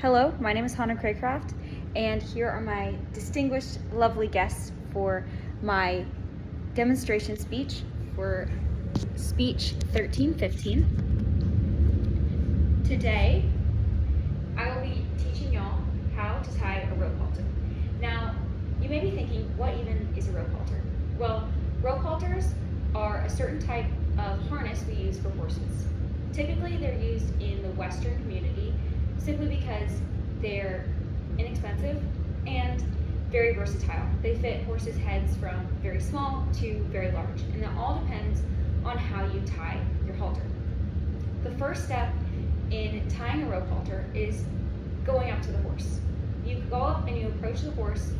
Hello, my name is Hannah Craycraft, and here are my distinguished, lovely guests for my demonstration speech for Speech 1315. Today, I will be teaching y'all how to tie a rope halter. Now, you may be thinking, what even is a rope halter? Well, rope halters are a certain type of harness we use for horses. Typically, they're used in the Western community simply because they're inexpensive and very versatile. They fit horses' heads from very small to very large, and that all depends on how you tie your halter. The first step in tying a rope halter is going up to the horse. You go up and you approach the horse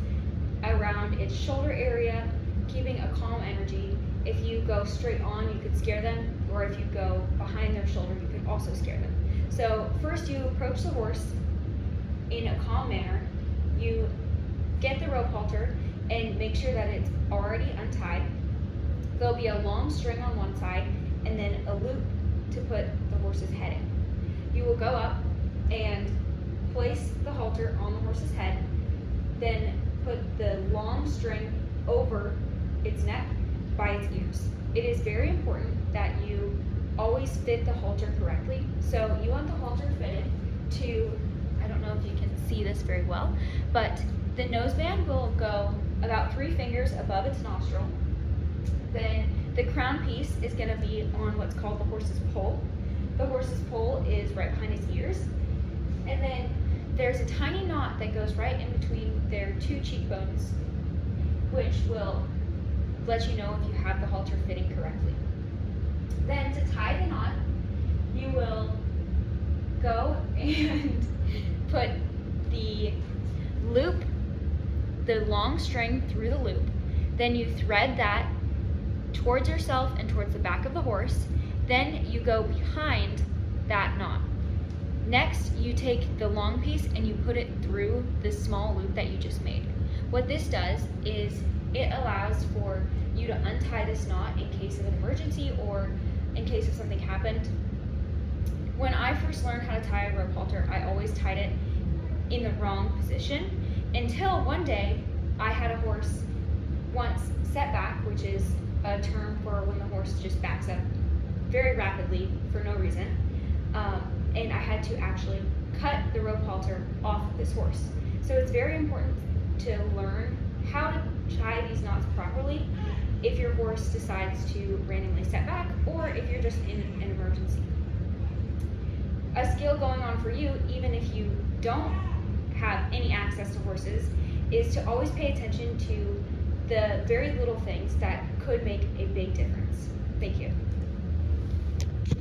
around its shoulder area, keeping a calm energy. If you go straight on, you could scare them, or if you go behind their shoulder, you could also scare them. So first you approach the horse in a calm manner. You get the rope halter and make sure that it's already untied. There'll be a long string on one side and then a loop to put the horse's head in. You will go up and place the halter on the horse's head, then put the long string over its neck by its ears. It is very important that you always fit the halter correctly. So you want the halter fitted to, I don't know if you can see this very well, but the noseband will go about 3 fingers above its nostril. Then the crown piece is going to be on what's called the horse's poll. The horse's poll is right behind his ears. And then there's a tiny knot that goes right in between their 2 cheekbones, which will let you know if you have the halter fitting correctly. Then to tie the knot, you will go and put the loop, the long string through the loop. Then you thread that towards yourself and towards the back of the horse. Then you go behind that knot. Next, you take the long piece and you put it through the small loop that you just made. What this does is it allows for you to untie this knot in case of an emergency or in case if something happened. When I first learned how to tie a rope halter, I always tied it in the wrong position until one day I had a horse once set back, which is a term for when the horse just backs up very rapidly for no reason. And I had to actually cut the rope halter off this horse. So it's very important to learn how to tie these knots properly if your horse decides to randomly set back or if you're just in an emergency. A skill going on for you, even if you don't have any access to horses, is to always pay attention to the very little things that could make a big difference. Thank you.